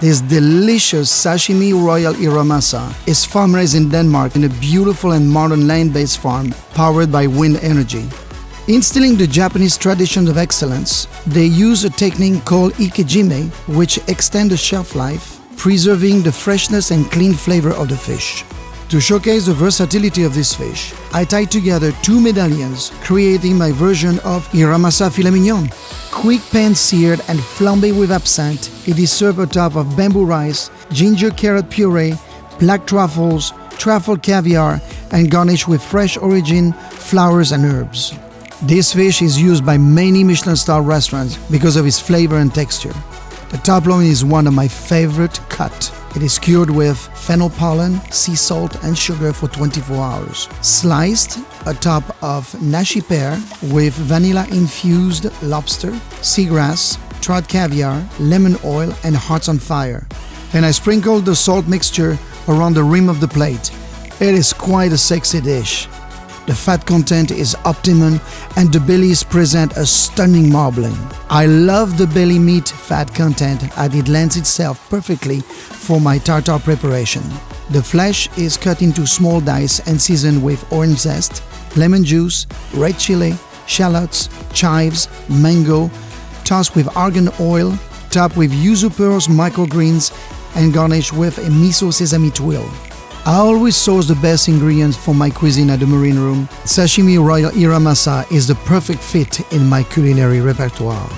This delicious Sashimi Royal Hiramasa is farm-raised in Denmark in a beautiful and modern land-based farm powered by wind energy. Instilling the Japanese tradition of excellence, they use a technique called ikejime, which extends the shelf life, preserving the freshness and clean flavor of the fish. To showcase the versatility of this fish, I tied together 2 medallions, creating my version of Hiramasa filet mignon. Quick pan seared and flambé with absinthe, it is served atop of bamboo rice, ginger carrot puree, black truffles, truffle caviar, and garnished with fresh origin, flowers and herbs. This fish is used by many Michelin-star restaurants because of its flavor and texture. The top loin is one of my favorite cuts. It is cured with fennel pollen, sea salt and sugar for 24 hours. Sliced atop of nashi pear with vanilla-infused lobster, seagrass, trout caviar, lemon oil and hearts on fire. And I sprinkled the salt mixture around the rim of the plate. It is quite a sexy dish. The fat content is optimum and the bellies present a stunning marbling. I love the belly meat fat content as it lends itself perfectly for my tartare preparation. The flesh is cut into small dice and seasoned with orange zest, lemon juice, red chili, shallots, chives, mango, tossed with argan oil, topped with yuzu pearls, microgreens, and garnished with a miso sesame twill. I always source the best ingredients for my cuisine at the Marine Room. Sashimi Royal Hiramasa is the perfect fit in my culinary repertoire.